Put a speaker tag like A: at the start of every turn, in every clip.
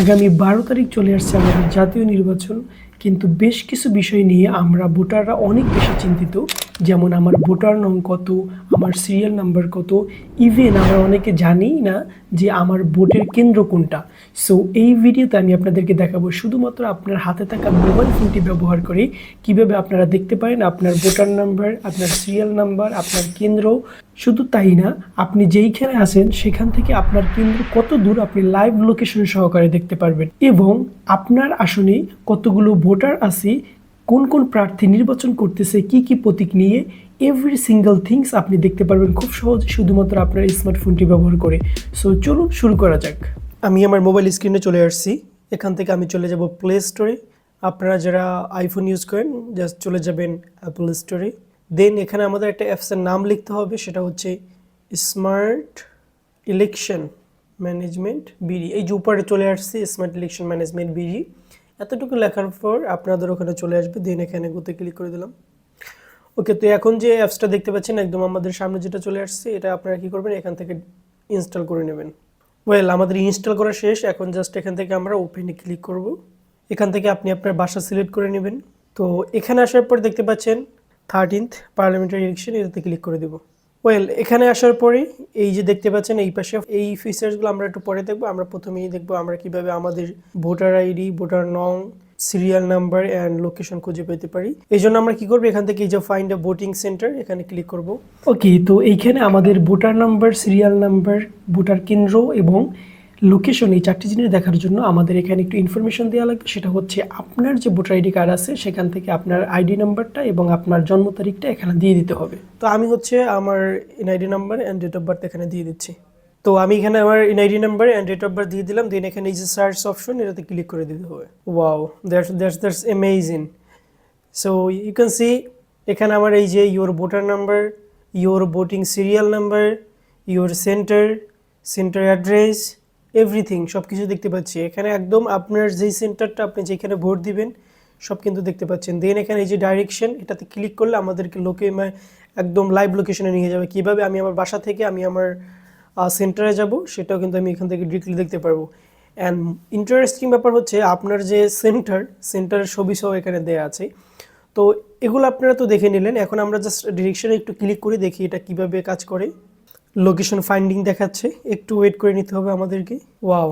A: আগামী ১২ তারিখ চলে আসছে আমাদের জাতীয় নির্বাচন, কিন্তু বেশ কিছু বিষয় নিয়ে আমরা ভোটাররা অনেক বেশি চিন্তিত। যেমন আমার ভোটার নং কত, আমার সিরিয়াল নাম্বার কত, ইভেন আমরা অনেকে জানিই না যে আমার ভোটের কেন্দ্র কোনটা। সো এই ভিডিওতে আমি আপনাদেরকে দেখাবো শুধুমাত্র আপনার হাতে থাকা মোবাইল ফোনটি ব্যবহার করে কিভাবে আপনারা দেখতে পারেন আপনার ভোটার নাম্বার, আপনার সিরিয়াল নাম্বার, আপনার কেন্দ্র। শুধু তাই না, আপনি যেইখানে আছেন সেখান থেকে আপনার কেন্দ্র কত দূর আপনি লাইভ লোকেশন সহকারে দেখতে পারবেন, এবং আপনার আসনে কতগুলো ভোটার আছে, কোন কোন প্রার্থী নির্বাচন করতেছে, কি কি প্রতীক নিয়ে, এভরি সিঙ্গেল থিংস আপনি দেখতে পারবেন খুব সহজে শুধুমাত্র আপনার স্মার্টফোনটি ব্যবহার করে। সো চলুন শুরু করা যাক। আমি আমার মোবাইল স্ক্রিনে চলে আসছি। এখান থেকে আমি চলে যাব প্লে স্টোরে। আপনারা যারা আইফোন ইউজ করেন জাস্ট চলে যাবেন অ্যাপল স্টোরে। দেন এখানে আমাদের একটা অ্যাপসের নাম লিখতে হবে, সেটা হচ্ছে স্মার্ট ইলেকশন ম্যানেজমেন্ট বিডি। এই যে উপরে চলে আসছে স্মার্ট ইলেকশন ম্যানেজমেন্ট বিডি, এতটুকু লেখার পর আপনাদের ওখানে চলে আসবে। দেন এখানে গোতে ক্লিক করে দিলাম। ওকে, তো এখন যে অ্যাপসটা দেখতে পাচ্ছেন একদম আমাদের সামনে যেটা চলে আসছে, এটা আপনারা কী করবেন, এখান থেকে ইনস্টল করে নেবেন। ওয়েল, আমাদের ইনস্টল করা শেষ। এখন জাস্ট এখান থেকে আমরা ওপেনে ক্লিক করব। এখান থেকে আপনি আপনার বাসা সিলেক্ট করে নেবেন। তো এখানে আসার পর দেখতে পাচ্ছেন 13th পার্লামেন্টারি ইলেকশন, এটাতে ক্লিক করে দেব। ওয়েল, এখানে আসার পরে এই যে দেখতে পাচ্ছেন এই পাশে এই ফিচার্সগুলো আমরা একটু পরে দেখবো। আমরা প্রথমেই দেখবো আমরা কিভাবে আমাদের ভোটার আইডি, ভোটার নং, সিরিয়াল নাম্বার অ্যান্ড লোকেশন খুঁজে পেতে পারি। এই জন্য আমরা কি করবো, এখান থেকে এই যে ফাইন্ড আ ভোটিং সেন্টার, এখানে ক্লিক করব। ওকে, তো এইখানে আমাদের voter number, serial number, voter কেন্দ্র এবং লোকেশন, এই চারটি জিনিস দেখার জন্য আমাদের এখানে একটু ইনফরমেশন দেওয়া লাগবে। সেটা হচ্ছে আপনার যে ভোটার আইডি কার্ড আছে সেখান থেকে আপনার আইডি নাম্বারটা এবং আপনার জন্ম তারিখটা এখানে দিয়ে দিতে হবে। তো আমি হচ্ছে আমার NID number and date of birth এখানে দিয়ে দিচ্ছি। তো আমি এখানে আমার NID number and date of birth দিয়ে দিলাম। দেন এখানে এই যে সার্চ অপশন, এটাতে ক্লিক করে দিতে হবে। Wow, that's amazing. So you can see এখানে আমার এই যে your voter number, your voting serial number, your centre address, everything সব কিছু দেখতে পাচ্ছি এখানে। একদম আপনার যেই সেন্টারটা আপনি যেখানে ভোট দিবেন সব কিন্তু দেখতে পাচ্ছেন। দেন এখানে এই যে ডাইরেকশন, এটাতে ক্লিক করলে আমাদেরকে একদম লাইভ লোকেশনে নিয়ে যাবে। কীভাবে আমি আমার বাসা থেকে আমি আমার সেন্টারে যাব সেটাও কিন্তু আমি এখান থেকে ডিরেক্টলি দেখতে পারবো। অ্যান্ড ইন্টারেস্টিং ব্যাপার হচ্ছে আপনার যে সেন্টারের ছবি সহ এখানে দেওয়া আছে। তো এগুলো আপনারা তো দেখে নিলেন। এখন আমরা জাস্ট ডিরেকশনে একটু ক্লিক করে দেখি এটা কিভাবে কাজ করে। লোকেশন ফাইন্ডিং দেখাচ্ছে, একটু ওয়েট করে নিতে হবে আমাদেরকে। ওয়াও,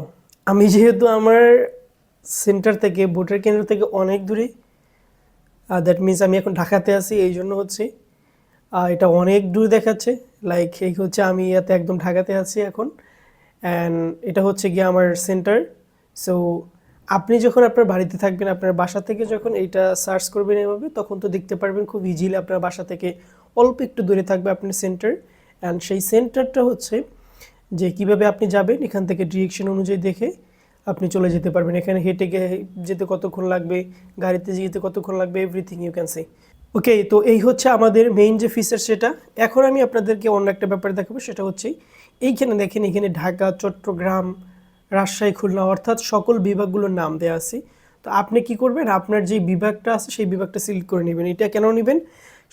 A: আমি যেহেতু আমার সেন্টার থেকে, ভোটার কেন্দ্র থেকে অনেক দূরে, দ্যাট মিনস আমি এখন ঢাকাতে আছি, এই জন্য হচ্ছে এটা অনেক দূর দেখাচ্ছে। লাইক এই হচ্ছে আমি ইয়াতে একদম ঢাকাতে আছি এখন, অ্যান্ড এটা হচ্ছে গিয়ে আমার সেন্টার। সো আপনি যখন আপনার বাড়িতে থাকবেন, আপনার বাসা থেকে যখন এইটা সার্চ করবেন এভাবে, তখন তো দেখতে পারবেন খুব ইজিলি আপনার বাসা থেকে অল্প একটু দূরে থাকবে আপনার সেন্টার। অ্যান্ড সেই সেন্টারটা হচ্ছে যে কিভাবে আপনি যাবেন, এখান থেকে ডিরেকশন অনুযায়ী দেখে আপনি চলে যেতে পারবেন। এখানে হেঁটে যেতে কতক্ষণ লাগবে, গাড়িতে যেতে কতক্ষণ লাগবে, এভরিথিং ইউ ক্যান সি। ওকে, তো এই হচ্ছে আমাদের মেইন যে ফিচার সেটা। এখন আমি আপনাদেরকে অন্য একটা ব্যাপার দেখাবো, সেটা হচ্ছে এইখানে দেখেন, এখানে ঢাকা, চট্টগ্রাম, রাজশাহী, খুলনা অর্থাৎ সকল বিভাগগুলোর নাম দেওয়া আছে। তো আপনি কি করবেন, আপনার যে বিভাগটা আছে সেই বিভাগটা সিলেক্ট করে নেবেন। এটা কেন নেবেন,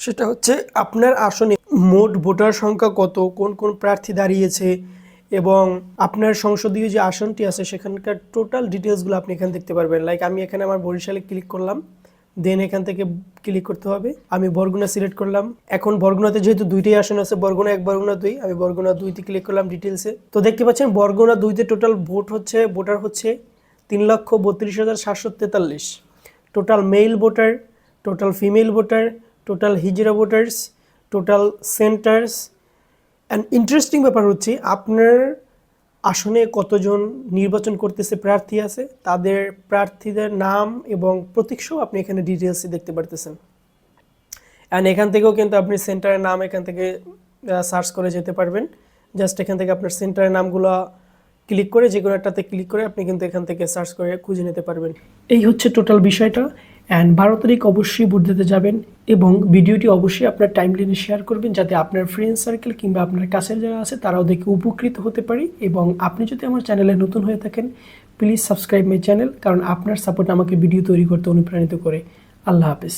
A: সেটা হচ্ছে আপনার আসনে মোট ভোটার সংখ্যা কত, কোন কোন প্রার্থী দাঁড়িয়েছে, এবং আপনার সংসদীয় যে আসনটি আছে সেখানকার টোটাল ডিটেলসগুলো আপনি এখানে দেখতে পারবেন। লাইক আমি এখানে আমার বরিশালে ক্লিক করলাম, দেন এখান থেকে ক্লিক করতে হবে। আমি বরগুনা সিলেক্ট করলাম। এখন বরগুনাতে যেহেতু দুইটাই আসন আছে, বরগুনা 1, বরগুনা 2, আমি বরগুনা 2তে ক্লিক করলাম ডিটেলসে। তো দেখতে পাচ্ছেন বরগুনা 2তে টোটাল ভোটার হচ্ছে 3,32,743। Total male voter, total female voter, total হিজড়া voters, total centres. And interesting ব্যাপার হচ্ছে আপনার আসনে কতজন নির্বাচন করতেছে প্রার্থী আছে, তাদের প্রার্থীদের নাম এবং প্রতীকসহ আপনি এখানে ডিটেলসে দেখতে পারতেছেন। অ্যান্ড এখান থেকেও কিন্তু আপনি সেন্টারের নাম এখান থেকে সার্চ করে যেতে পারবেন। জাস্ট এখান থেকে আপনার সেন্টারের নামগুলো ক্লিক করে, যে কোনো একটাতে ক্লিক করে আপনি কিন্তু এখান থেকে সার্চ করে খুঁজে নিতে পারবেন। এই হচ্ছে টোটাল বিষয়টা। অ্যান্ড 12 তারিখ অবশ্যই ভোট দিতে যাবেন, এবং ভিডিওটি অবশ্যই আপনার টাইমলাইনে শেয়ার করবেন যাতে আপনার ফ্রেন্ড সার্কেল কিংবা আপনার কাছের যারা আছে তারাও দেখে উপকৃত হতে পারে। এবং আপনি যদি আমার চ্যানেলে নতুন হয়ে থাকেন, প্লিজ সাবস্ক্রাইব মাই চ্যানেল, কারণ আপনার সাপোর্ট আমাকে ভিডিও তৈরি করতে অনুপ্রাণিত করে। আল্লাহ হাফেজ।